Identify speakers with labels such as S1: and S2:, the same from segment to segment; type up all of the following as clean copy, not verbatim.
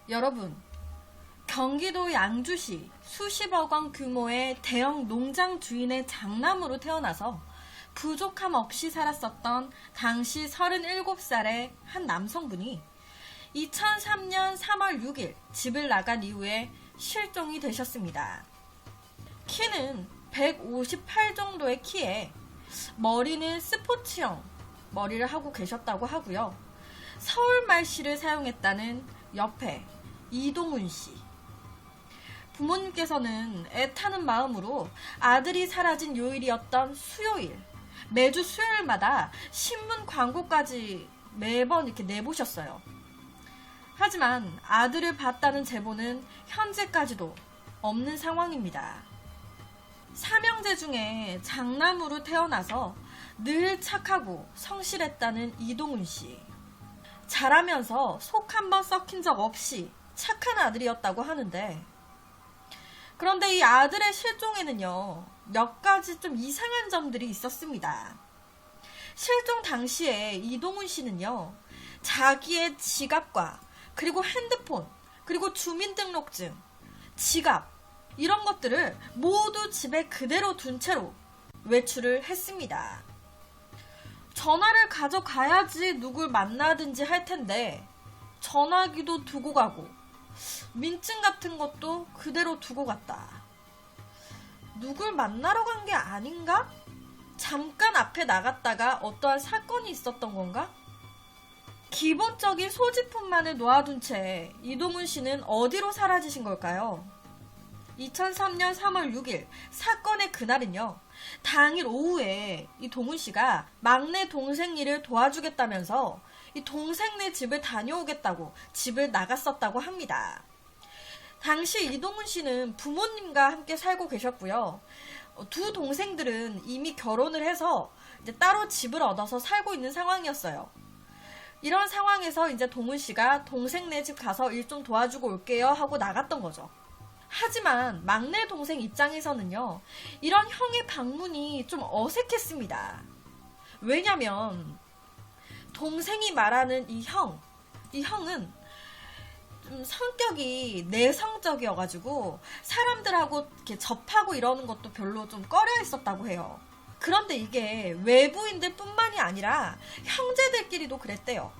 S1: 여러분, 경기도 양주시 수십억 원 규모의 대형 농장 주인의 장남으로 태어나서 부족함 없이 살았었던 당시 37살의 한 남성분이 2003년 3월 6일 집을 나간 이후에 실종이 되셨습니다. 키는 158 정도의 키에 머리는 스포츠형 머리를 하고 계셨다고 하고요. 서울말씨를 사용했다는 옆에 이동훈 씨. 부모님께서는 애타는 마음으로 아들이 사라진 요일이었던 수요일, 매주 수요일마다 신문 광고까지 매번 이렇게 내보셨어요. 하지만 아들을 봤다는 제보는 현재까지도 없는 상황입니다. 삼형제 중에 장남으로 태어나서 늘 착하고 성실했다는 이동훈 씨. 자라면서 속 한번 썩힌 적 없이 착한 아들이었다고 하는데, 그런데 이 아들의 실종에는요, 몇 가지 좀 이상한 점들이 있었습니다. 실종 당시에 이동훈 씨는요, 자기의 지갑과 그리고 핸드폰, 그리고 주민등록증, 지갑, 이런 것들을 모두 집에 그대로 둔 채로 외출을 했습니다. 전화를 가져가야지 누굴 만나든지 할 텐데 전화기도 두고 가고 민증 같은 것도 그대로 두고 갔다. 누굴 만나러 간 게 아닌가? 잠깐 앞에 나갔다가 어떠한 사건이 있었던 건가? 기본적인 소지품만을 놓아둔 채 이동훈 씨는 어디로 사라지신 걸까요? 2003년 3월 6일 사건의 그날은요, 당일 오후에 이 동훈 씨가 막내 동생 일을 도와주겠다면서 이 동생네 집을 다녀오겠다고 집을 나갔었다고 합니다. 당시 이동훈 씨는 부모님과 함께 살고 계셨고요. 두 동생들은 이미 결혼을 해서 이제 따로 집을 얻어서 살고 있는 상황이었어요. 이런 상황에서 이제 동훈 씨가 동생네 집 가서 일 좀 도와주고 올게요 하고 나갔던 거죠. 하지만 막내 동생 입장에서는요, 이런 형의 방문이 좀 어색했습니다. 왜냐면 동생이 말하는 이 형은 좀 성격이 내성적이어가지고 사람들하고 이렇게 접하고 이러는 것도 별로 좀 꺼려 했었다고 해요. 그런데 이게 외부인들 뿐만이 아니라 형제들끼리도 그랬대요.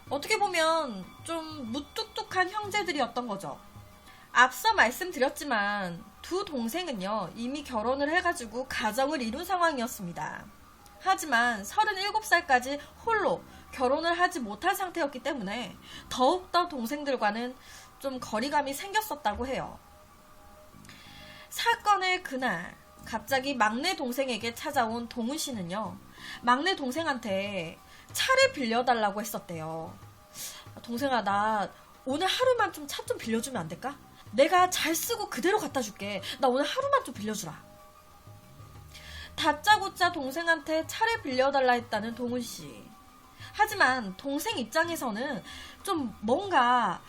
S1: 어떻게 보면 좀 무뚝뚝한 형제들이었던 거죠. 앞서 말씀드렸지만 두 동생은요, 이미 결혼을 해가지고 가정을 이룬 상황이었습니다. 하지만 37살까지 홀로 결혼을 하지 못한 상태였기 때문에 더욱더 동생들과는 좀 거리감이 생겼었다고 해요. 사건의 그날 갑자기 막내 동생에게 찾아온 동훈 씨는요, 막내 동생한테 차를 빌려달라고 했었대요. 동생아, 나 오늘 하루만 좀 차 좀 빌려주면 안 될까? 내가 잘 쓰고 그대로 갖다 줄게. 나 오늘 하루만 좀 빌려주라. 다짜고짜 동생한테 차를 빌려달라 했다는 동훈 씨. 하지만 동생 입장에서는 좀 뭔가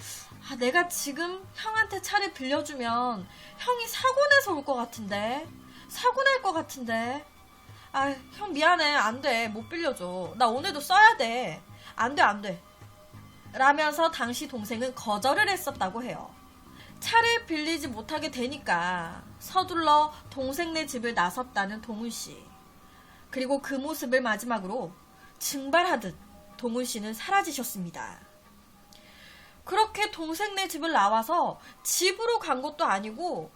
S1: 내가 지금 형한테 차를 빌려주면 형이 사고 내서 올 것 같은데, 사고 날 것 같은데, 형 미안해, 안 돼, 못 빌려줘. 나 오늘도 써야 돼. 안 돼. 라면서 당시 동생은 거절을 했었다고 해요. 차를 빌리지 못하게 되니까 서둘러 동생네 집을 나섰다는 동훈 씨. 그리고 그 모습을 마지막으로 증발하듯 동훈 씨는 사라지셨습니다. 그렇게 동생네 집을 나와서 집으로 간 것도 아니고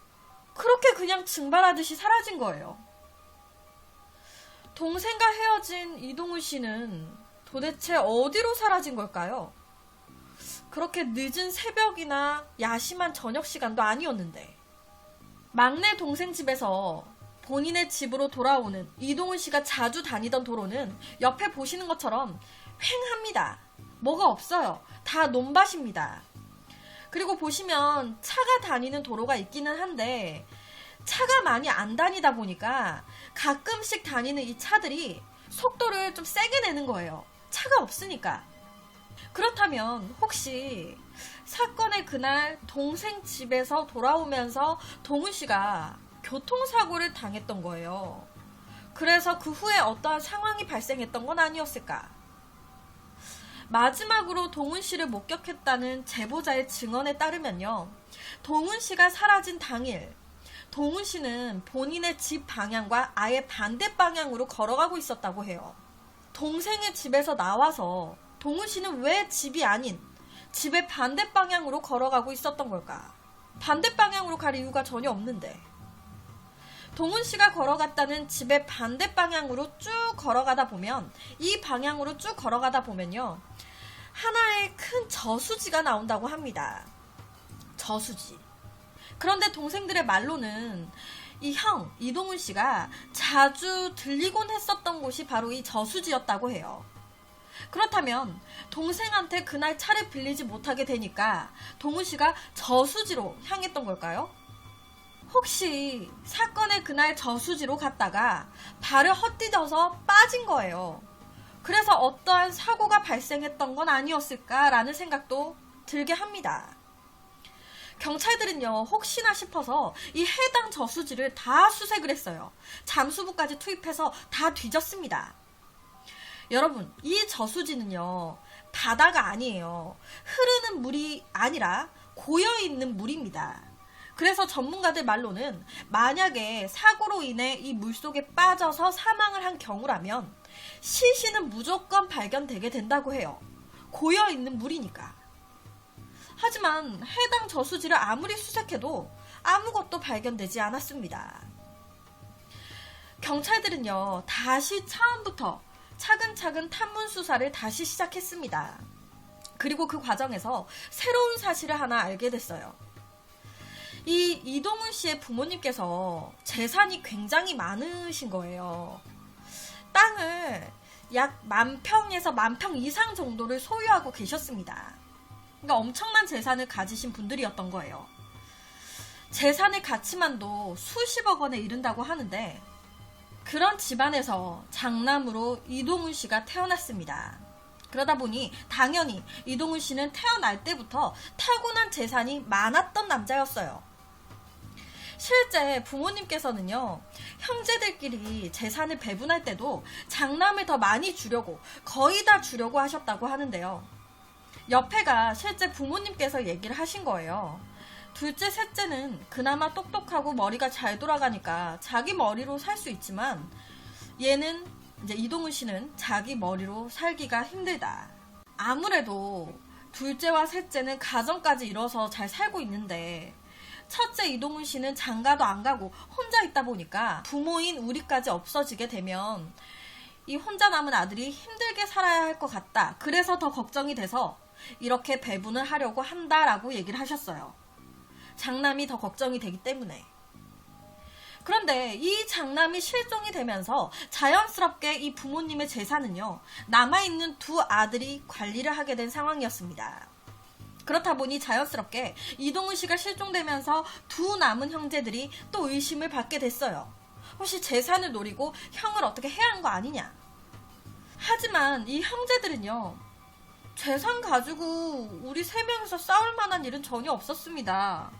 S1: 그렇게 그냥 증발하듯이 사라진 거예요. 동생과 헤어진 이동훈 씨는 도대체 어디로 사라진 걸까요? 그렇게 늦은 새벽이나 야심한 저녁 시간도 아니었는데, 막내 동생 집에서 본인의 집으로 돌아오는 이동훈 씨가 자주 다니던 도로는 옆에 보시는 것처럼 휑합니다. 뭐가 없어요. 다 논밭입니다. 그리고 보시면 차가 다니는 도로가 있기는 한데 차가 많이 안 다니다 보니까 가끔씩 다니는 이 차들이 속도를 좀 세게 내는 거예요. 차가 없으니까. 그렇다면 혹시 사건의 그날 동생 집에서 돌아오면서 동훈 씨가 교통사고를 당했던 거예요. 그래서 그 후에 어떠한 상황이 발생했던 건 아니었을까? 마지막으로 동훈 씨를 목격했다는 제보자의 증언에 따르면요. 동훈 씨가 사라진 당일, 동훈 씨는 본인의 집 방향과 아예 반대 방향으로 걸어가고 있었다고 해요. 동생의 집에서 나와서 동훈 씨는 왜 집이 아닌 집의 반대 방향으로 걸어가고 있었던 걸까? 반대 방향으로 갈 이유가 전혀 없는데. 동훈 씨가 걸어갔다는 집의 반대 방향으로 쭉 걸어가다 보면, 이 방향으로 쭉 걸어가다 보면요, 하나의 큰 저수지가 나온다고 합니다. 저수지. 그런데 동생들의 말로는 이 형, 이동훈 씨가 자주 들리곤 했었던 곳이 바로 이 저수지였다고 해요. 그렇다면 동생한테 그날 차를 빌리지 못하게 되니까 동훈 씨가 저수지로 향했던 걸까요? 혹시 사건의 그날 저수지로 갔다가 발을 헛디뎌서 빠진 거예요. 그래서 어떠한 사고가 발생했던 건 아니었을까라는 생각도 들게 합니다. 경찰들은요, 혹시나 싶어서 이 해당 저수지를 다 수색을 했어요. 잠수부까지 투입해서 다 뒤졌습니다. 여러분, 이 저수지는요, 바다가 아니에요. 흐르는 물이 아니라 고여있는 물입니다. 그래서 전문가들 말로는 만약에 사고로 인해 이 물속에 빠져서 사망을 한 경우라면 시신은 무조건 발견되게 된다고 해요. 고여있는 물이니까. 하지만 해당 저수지를 아무리 수색해도 아무것도 발견되지 않았습니다. 경찰들은요, 다시 처음부터 차근차근 탐문 수사를 다시 시작했습니다. 그리고 그 과정에서 새로운 사실을 하나 알게 됐어요. 이 이동훈 씨의 부모님께서 재산이 굉장히 많으신 거예요. 땅을 약 10,000평에서 10,000평 이상 정도를 소유하고 계셨습니다. 그러니까 엄청난 재산을 가지신 분들이었던 거예요. 재산의 가치만도 수십억 원에 이른다고 하는데, 그런 집안에서 장남으로 이동훈 씨가 태어났습니다. 그러다 보니 당연히 이동훈 씨는 태어날 때부터 타고난 재산이 많았던 남자였어요. 실제 부모님께서는요, 형제들끼리 재산을 배분할 때도 장남을 더 많이 주려고, 거의 다 주려고 하셨다고 하는데요. 옆에가 실제 부모님께서 얘기를 하신 거예요. 둘째, 셋째는 그나마 똑똑하고 머리가 잘 돌아가니까 자기 머리로 살 수 있지만, 얘는, 이제 이동훈 씨는 자기 머리로 살기가 힘들다. 아무래도 둘째와 셋째는 가정까지 이뤄서 잘 살고 있는데, 첫째 이동훈 씨는 장가도 안 가고 혼자 있다 보니까 부모인 우리까지 없어지게 되면 이 혼자 남은 아들이 힘들게 살아야 할 것 같다. 그래서 더 걱정이 돼서 이렇게 배분을 하려고 한다라고 얘기를 하셨어요. 장남이 더 걱정이 되기 때문에. 그런데 이 장남이 실종이 되면서 자연스럽게 이 부모님의 재산은요, 남아있는 두 아들이 관리를 하게 된 상황이었습니다. 그렇다 보니 자연스럽게 이동훈 씨가 실종되면서 두 남은 형제들이 또 의심을 받게 됐어요. 혹시 재산을 노리고 형을 어떻게 해야 하는 거 아니냐. 하지만 이 형제들은요, 재산 가지고 우리 세 명이서 싸울 만한 일은 전혀 없었습니다.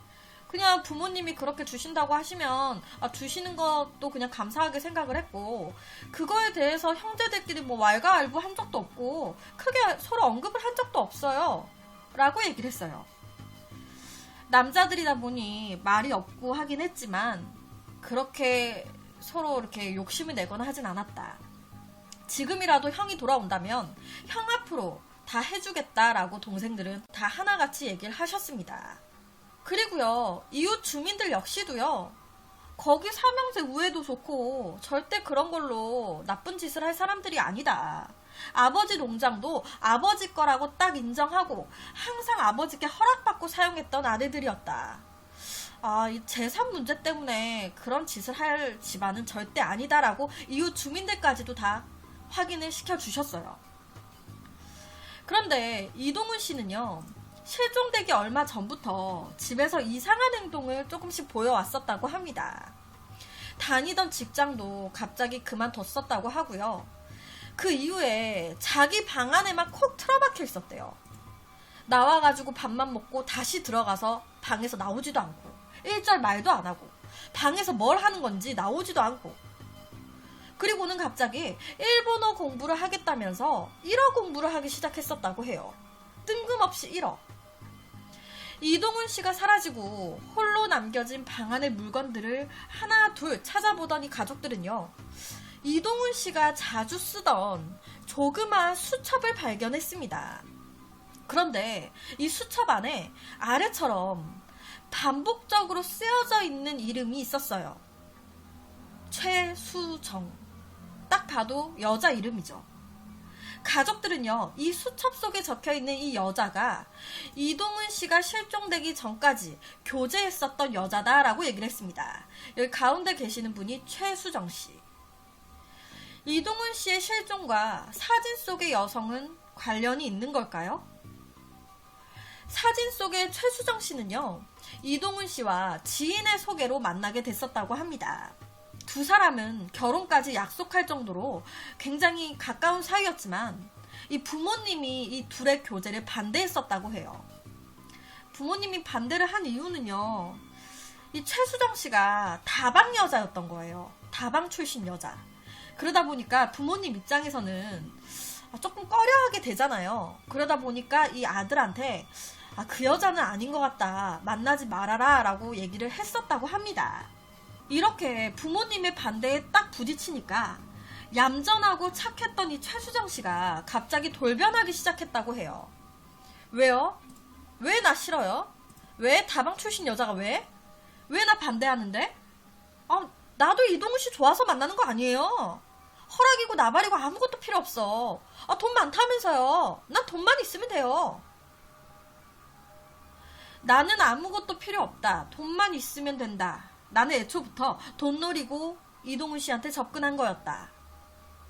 S1: 그냥 부모님이 그렇게 주신다고 하시면 주시는 것도 그냥 감사하게 생각을 했고, 그거에 대해서 형제들끼리 뭐 왈가왈부한 적도 없고 크게 서로 언급을 한 적도 없어요 라고 얘기를 했어요. 남자들이다 보니 말이 없고 하긴 했지만 그렇게 서로 이렇게 욕심을 내거나 하진 않았다. 지금이라도 형이 돌아온다면 형 앞으로 다 해주겠다라고 동생들은 다 하나같이 얘기를 하셨습니다. 그리고요, 이웃 주민들 역시도요, 거기 삼형제 우애도 좋고 절대 그런 걸로 나쁜 짓을 할 사람들이 아니다. 아버지 농장도 아버지 거라고 딱 인정하고 항상 아버지께 허락받고 사용했던 아들들이었다. 이 재산 문제 때문에 그런 짓을 할 집안은 절대 아니다라고 이웃 주민들까지도 다 확인을 시켜주셨어요. 그런데 이동훈 씨는요, 실종되기 얼마 전부터 집에서 이상한 행동을 조금씩 보여왔었다고 합니다. 다니던 직장도 갑자기 그만뒀었다고 하고요. 그 이후에 자기 방 안에만 콕 틀어박혀 있었대요. 나와가지고 밥만 먹고 다시 들어가서 방에서 나오지도 않고 일절 말도 안 하고 방에서 뭘 하는 건지 나오지도 않고, 그리고는 갑자기 일본어 공부를 하겠다면서 1어 공부를 하기 시작했었다고 해요. 뜬금없이 1어. 이동훈 씨가 사라지고 홀로 남겨진 방 안의 물건들을 하나 둘 찾아보던 이 가족들은요, 이동훈 씨가 자주 쓰던 조그마한 수첩을 발견했습니다. 그런데 이 수첩 안에 아래처럼 반복적으로 쓰여져 있는 이름이 있었어요. 최수정. 딱 봐도 여자 이름이죠. 가족들은요, 이 수첩 속에 적혀있는 이 여자가 이동훈 씨가 실종되기 전까지 교제했었던 여자다라고 얘기를 했습니다. 여기 가운데 계시는 분이 최수정 씨. 이동훈 씨의 실종과 사진 속의 여성은 관련이 있는 걸까요? 사진 속의 최수정 씨는요, 이동훈 씨와 지인의 소개로 만나게 됐었다고 합니다. 두 사람은 결혼까지 약속할 정도로 굉장히 가까운 사이였지만 이 부모님이 이 둘의 교제를 반대했었다고 해요. 부모님이 반대를 한 이유는요, 이 최수정 씨가 다방 여자였던 거예요. 다방 출신 여자. 그러다 보니까 부모님 입장에서는 조금 꺼려하게 되잖아요. 그러다 보니까 이 아들한테 그 여자는 아닌 것 같다, 만나지 말아라 라고 얘기를 했었다고 합니다. 이렇게 부모님의 반대에 딱 부딪히니까 얌전하고 착했던 이 최수정 씨가 갑자기 돌변하기 시작했다고 해요. 왜요? 왜 나 싫어요? 왜 다방 출신 여자가 왜? 왜 나 반대하는데? 나도 이동훈 씨 좋아서 만나는 거 아니에요. 허락이고 나발이고 아무것도 필요 없어. 돈 많다면서요. 난 돈만 있으면 돼요. 나는 아무것도 필요 없다. 돈만 있으면 된다. 나는 애초부터 돈 노리고 이동훈 씨한테 접근한 거였다.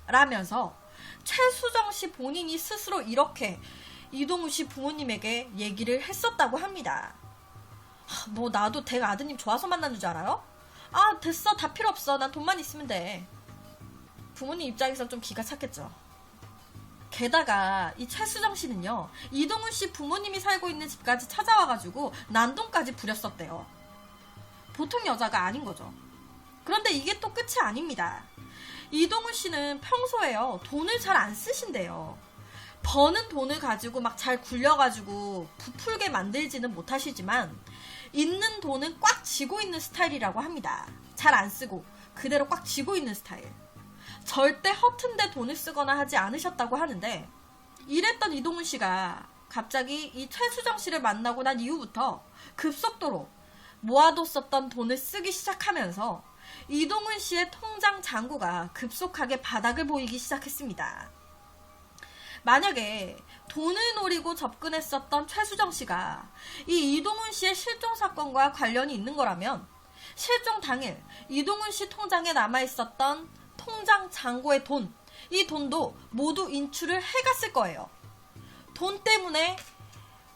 S1: 라면서 최수정 씨 본인이 스스로 이렇게 이동훈 씨 부모님에게 얘기를 했었다고 합니다. 뭐 나도 댁 아드님 좋아서 만나는 줄 알아요? 됐어. 다 필요 없어. 난 돈만 있으면 돼. 부모님 입장에서 좀 기가 찼겠죠. 게다가 이 최수정 씨는요, 이동훈 씨 부모님이 살고 있는 집까지 찾아와가지고 난동까지 부렸었대요. 보통 여자가 아닌 거죠. 그런데 이게 또 끝이 아닙니다. 이동훈 씨는 평소에요, 돈을 잘 안 쓰신대요. 버는 돈을 가지고 막 잘 굴려가지고 부풀게 만들지는 못하시지만 있는 돈은 꽉 쥐고 있는 스타일이라고 합니다. 잘 안 쓰고 그대로 꽉 쥐고 있는 스타일. 절대 허튼데 돈을 쓰거나 하지 않으셨다고 하는데, 이랬던 이동훈 씨가 갑자기 이 최수정 씨를 만나고 난 이후부터 급속도로 모아뒀었던 돈을 쓰기 시작하면서 이동훈 씨의 통장 잔고가 급속하게 바닥을 보이기 시작했습니다. 만약에 돈을 노리고 접근했었던 최수정 씨가 이 이동훈 씨의 실종 사건과 관련이 있는 거라면 실종 당일 이동훈 씨 통장에 남아있었던 통장 잔고의 돈, 이 돈도 모두 인출을 해갔을 거예요. 돈 때문에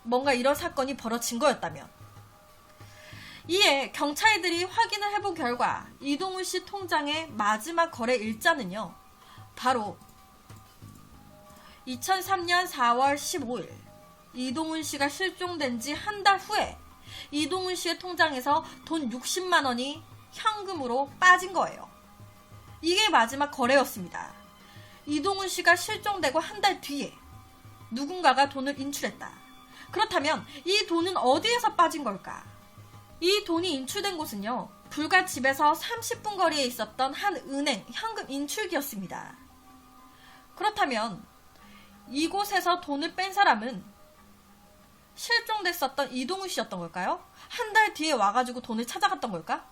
S1: 뭔가 이런 사건이 벌어진 거였다면. 이에 경찰들이 확인을 해본 결과 이동훈 씨 통장의 마지막 거래 일자는요, 바로 2003년 4월 15일 이동훈 씨가 실종된 지 한 달 후에 이동훈 씨의 통장에서 돈 60만 원이 현금으로 빠진 거예요. 이게 마지막 거래였습니다. 이동훈 씨가 실종되고 한 달 뒤에 누군가가 돈을 인출했다. 그렇다면 이 돈은 어디에서 빠진 걸까? 이 돈이 인출된 곳은요, 불과 집에서 30분 거리에 있었던 한 은행 현금 인출기였습니다. 그렇다면 이곳에서 돈을 뺀 사람은 실종됐었던 이동훈 씨였던 걸까요? 한 달 뒤에 와가지고 돈을 찾아갔던 걸까?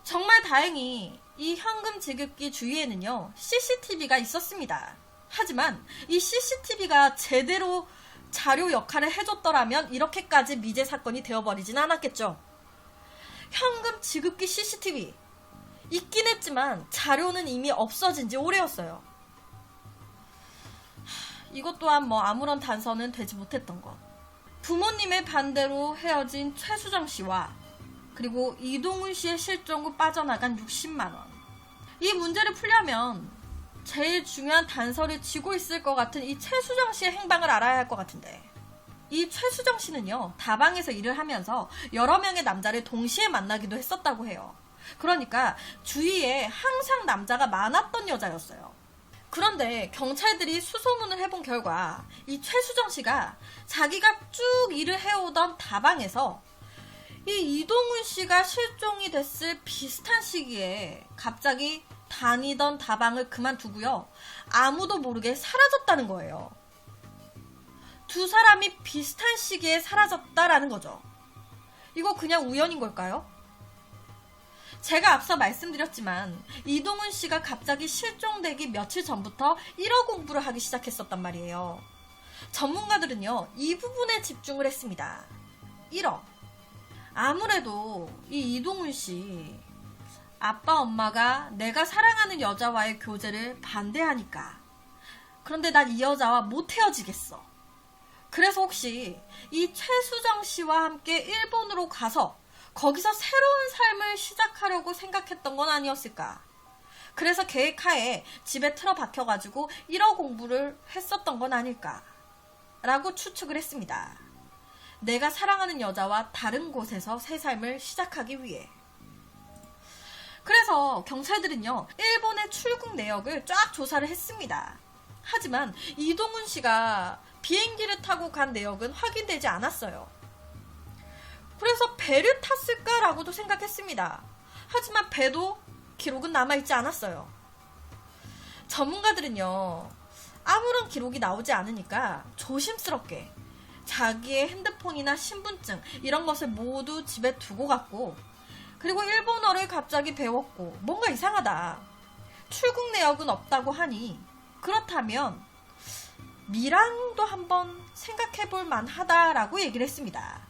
S1: 정말 다행히 이 현금 지급기 주위에는요, CCTV가 있었습니다. 하지만 이 CCTV가 제대로 자료 역할을 해줬더라면 이렇게까지 미제 사건이 되어버리진 않았겠죠. 현금 지급기 CCTV 있긴 했지만 자료는 이미 없어진 지 오래였어요. 이것 또한 뭐 아무런 단서는 되지 못했던 것. 부모님의 반대로 헤어진 최수정 씨와 그리고 이동훈 씨의 실종 후 빠져나간 60만 원. 이 문제를 풀려면 제일 중요한 단서를 쥐고 있을 것 같은 이 최수정 씨의 행방을 알아야 할 것 같은데, 이 최수정 씨는요, 다방에서 일을 하면서 여러 명의 남자를 동시에 만나기도 했었다고 해요. 그러니까 주위에 항상 남자가 많았던 여자였어요. 그런데 경찰들이 수소문을 해본 결과 이 최수정 씨가 자기가 쭉 일을 해오던 다방에서 이 이동훈 씨가 실종이 됐을 비슷한 시기에 갑자기 다니던 다방을 그만두고요. 아무도 모르게 사라졌다는 거예요. 두 사람이 비슷한 시기에 사라졌다라는 거죠. 이거 그냥 우연인 걸까요? 제가 앞서 말씀드렸지만 이동훈 씨가 갑자기 실종되기 며칠 전부터 1호 공부를 하기 시작했었단 말이에요. 전문가들은요, 이 부분에 집중을 했습니다. 1호. 아무래도 이 이동훈 씨 아빠 엄마가 내가 사랑하는 여자와의 교제를 반대하니까. 그런데 난 이 여자와 못 헤어지겠어. 그래서 혹시 이 최수정 씨와 함께 일본으로 가서 거기서 새로운 삶을 시작하려고 생각했던 건 아니었을까. 그래서 계획하에 집에 틀어박혀가지고 1호 공부를 했었던 건 아닐까 라고 추측을 했습니다. 내가 사랑하는 여자와 다른 곳에서 새 삶을 시작하기 위해. 그래서 경찰들은요, 일본의 출국 내역을 쫙 조사를 했습니다. 하지만 이동훈 씨가 비행기를 타고 간 내역은 확인되지 않았어요. 그래서 배를 탔을까라고도 생각했습니다. 하지만 배도 기록은 남아있지 않았어요. 전문가들은요, 아무런 기록이 나오지 않으니까 조심스럽게 자기의 핸드폰이나 신분증 이런 것을 모두 집에 두고 갔고, 그리고 일본어를 갑자기 배웠고 뭔가 이상하다. 출국 내역은 없다고 하니 그렇다면 밀항도 한번 생각해볼 만하다라고 얘기를 했습니다.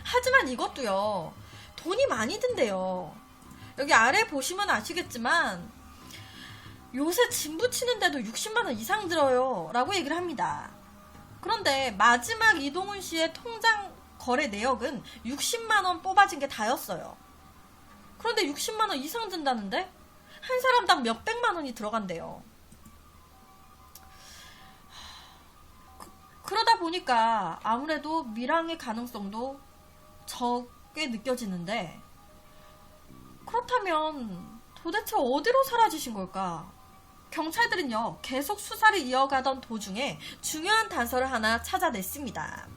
S1: 하지만 이것도요, 돈이 많이 든대요. 여기 아래 보시면 아시겠지만 요새 짐 붙이는데도 60만원 이상 들어요 라고 얘기를 합니다. 그런데 마지막 이동훈 씨의 통장 거래 내역은 60만원 뽑아진 게 다였어요. 그런데 60만원 이상 든다는데 한 사람당 몇백만원이 들어간대요. 그러다 보니까 아무래도 밀항의 가능성도 적게 느껴지는데, 그렇다면 도대체 어디로 사라지신 걸까? 경찰들은요, 계속 수사를 이어가던 도중에 중요한 단서를 하나 찾아냈습니다.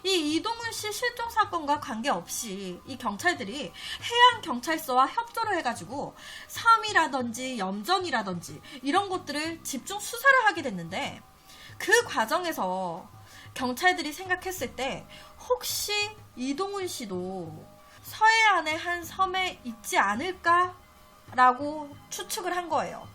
S1: 이 이동훈 씨 실종 사건과 관계없이 이 경찰들이 해양경찰서와 협조를 해가지고 섬이라든지 염전이라든지 이런 곳들을 집중 수사를 하게 됐는데, 그 과정에서 경찰들이 생각했을 때 혹시 이동훈 씨도 서해안의 한 섬에 있지 않을까라고 추측을 한 거예요.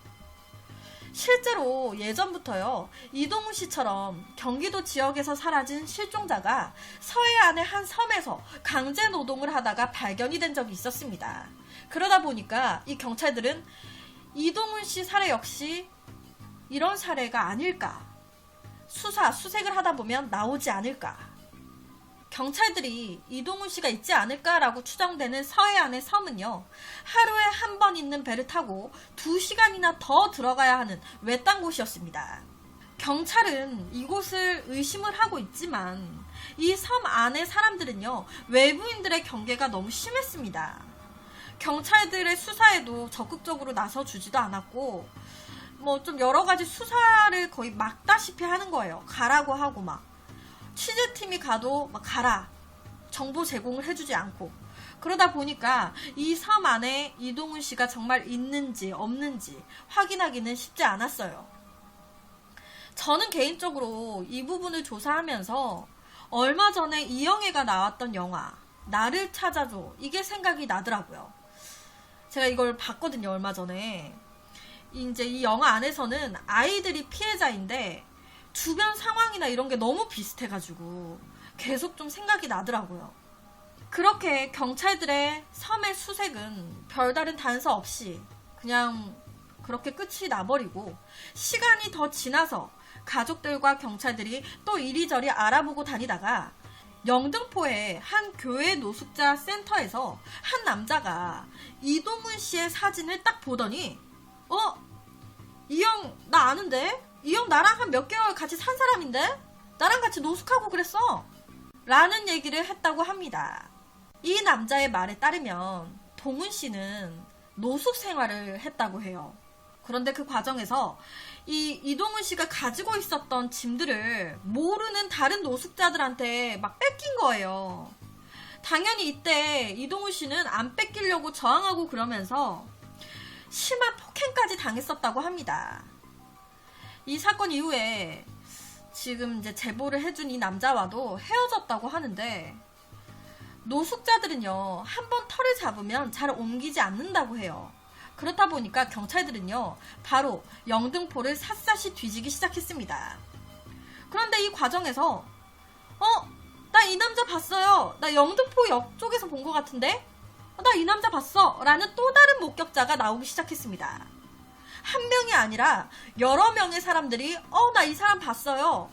S1: 실제로 예전부터요, 이동훈 씨처럼 경기도 지역에서 사라진 실종자가 서해안의 한 섬에서 강제 노동을 하다가 발견이 된 적이 있었습니다. 그러다 보니까 이 경찰들은 이동훈 씨 사례 역시 이런 사례가 아닐까, 수색을 하다 보면 나오지 않을까, 경찰들이 이동훈 씨가 있지 않을까라고 추정되는 서해안의 섬은요, 하루에 한 번 있는 배를 타고 2시간이나 더 들어가야 하는 외딴 곳이었습니다. 경찰은 이곳을 의심을 하고 있지만 이 섬 안의 사람들은요, 외부인들의 경계가 너무 심했습니다. 경찰들의 수사에도 적극적으로 나서주지도 않았고, 뭐 좀 여러 가지 수사를 거의 막다시피 하는 거예요. 가라고 하고 막. 취재팀이 가도 막 가라. 정보 제공을 해주지 않고. 그러다 보니까 이 섬 안에 이동훈 씨가 정말 있는지 없는지 확인하기는 쉽지 않았어요. 저는 개인적으로 이 부분을 조사하면서 얼마 전에 이영애가 나왔던 영화 나를 찾아줘, 이게 생각이 나더라고요. 제가 이걸 봤거든요, 얼마 전에. 이제 이 영화 안에서는 아이들이 피해자인데 주변 상황이나 이런 게 너무 비슷해가지고 계속 좀 생각이 나더라고요. 그렇게 경찰들의 섬의 수색은 별다른 단서 없이 그냥 그렇게 끝이 나버리고, 시간이 더 지나서 가족들과 경찰들이 또 이리저리 알아보고 다니다가 영등포의 한 교회 노숙자 센터에서 한 남자가 이동훈 씨의 사진을 딱 보더니 이 형 나 아는데? 이 형 나랑 한 몇 개월 같이 산 사람인데? 나랑 같이 노숙하고 그랬어 라는 얘기를 했다고 합니다. 이 남자의 말에 따르면 동훈 씨는 노숙 생활을 했다고 해요. 그런데 그 과정에서 이 이동훈 씨가 가지고 있었던 짐들을 모르는 다른 노숙자들한테 막 뺏긴 거예요. 당연히 이때 이동훈 씨는 안 뺏기려고 저항하고 그러면서 심한 폭행까지 당했었다고 합니다. 이 사건 이후에 지금 이제 제보를 해준 이 남자와도 헤어졌다고 하는데, 노숙자들은요, 한번 털을 잡으면 잘 옮기지 않는다고 해요. 그렇다 보니까 경찰들은요, 바로 영등포를 샅샅이 뒤지기 시작했습니다. 그런데 이 과정에서 나 이 남자 봤어요. 나 영등포역 쪽에서 본 것 같은데? 나 이 남자 봤어. 라는 또 다른 목격자가 나오기 시작했습니다. 한 명이 아니라 여러 명의 사람들이 나 이 사람 봤어요.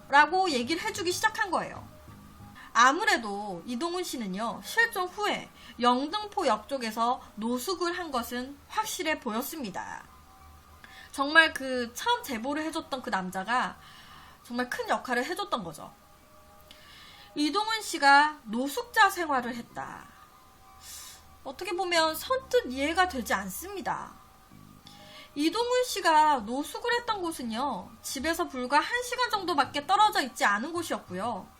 S1: 라고 얘기를 해주기 시작한 거예요. 아무래도 이동훈 씨는요, 실종 후에 영등포역 쪽에서 노숙을 한 것은 확실해 보였습니다. 정말 그 처음 제보를 해줬던 그 남자가 정말 큰 역할을 해줬던 거죠. 이동훈 씨가 노숙자 생활을 했다. 어떻게 보면 선뜻 이해가 되지 않습니다. 이동훈 씨가 노숙을 했던 곳은요, 집에서 불과 1시간 정도밖에 떨어져 있지 않은 곳이었고요.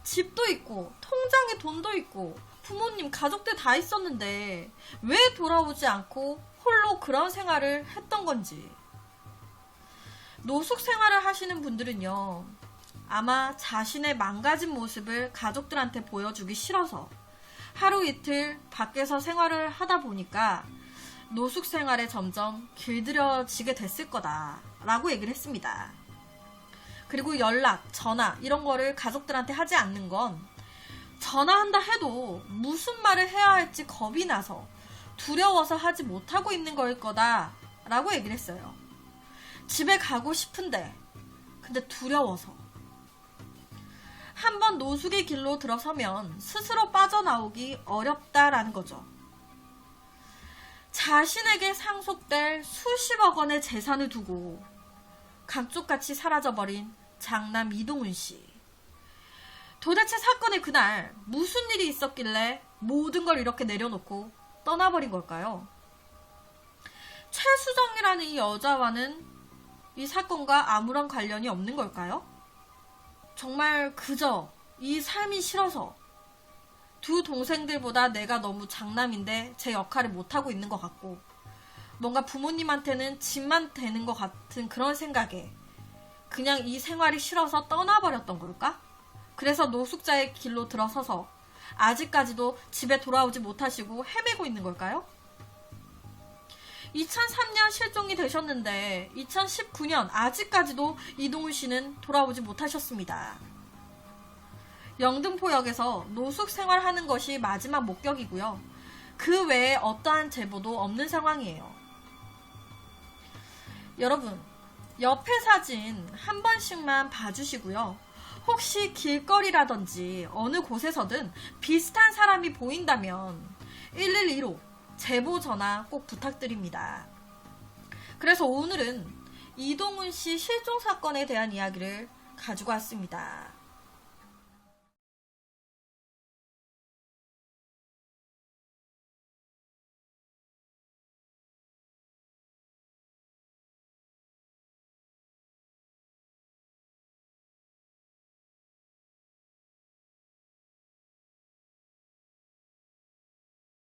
S1: 집도 있고 통장에 돈도 있고 부모님, 가족들 다 있었는데 왜 돌아오지 않고 홀로 그런 생활을 했던 건지. 노숙 생활을 하시는 분들은요, 아마 자신의 망가진 모습을 가족들한테 보여주기 싫어서 하루 이틀 밖에서 생활을 하다 보니까 노숙 생활에 점점 길들여지게 됐을 거다라고 얘기를 했습니다. 그리고 연락, 전화 이런 거를 가족들한테 하지 않는 건 전화한다 해도 무슨 말을 해야 할지 겁이 나서 두려워서 하지 못하고 있는 거일 거다라고 얘기를 했어요. 집에 가고 싶은데 근데 두려워서. 한번 노숙의 길로 들어서면 스스로 빠져나오기 어렵다라는 거죠. 자신에게 상속될 수십억 원의 재산을 두고 감쪽같이 사라져버린 장남 이동훈 씨. 도대체 사건의 그날 무슨 일이 있었길래 모든 걸 이렇게 내려놓고 떠나버린 걸까요? 최수정이라는 이 여자와는 이 사건과 아무런 관련이 없는 걸까요? 정말 그저 이 삶이 싫어서 두 동생들보다 내가 너무 장남인데 제 역할을 못하고 있는 것 같고, 뭔가 부모님한테는 짐만 되는 것 같은 그런 생각에 그냥 이 생활이 싫어서 떠나버렸던 걸까? 그래서 노숙자의 길로 들어서서 아직까지도 집에 돌아오지 못하시고 헤매고 있는 걸까요? 2003년 실종이 되셨는데 2019년 아직까지도 이동훈 씨는 돌아오지 못하셨습니다. 영등포역에서 노숙 생활하는 것이 마지막 목격이고요. 그 외에 어떠한 제보도 없는 상황이에요. 여러분, 옆에 사진 한 번씩만 봐주시고요. 혹시 길거리라든지 어느 곳에서든 비슷한 사람이 보인다면 112로 제보 전화 꼭 부탁드립니다. 그래서 오늘은 이동훈 씨 실종 사건에 대한 이야기를 가지고 왔습니다.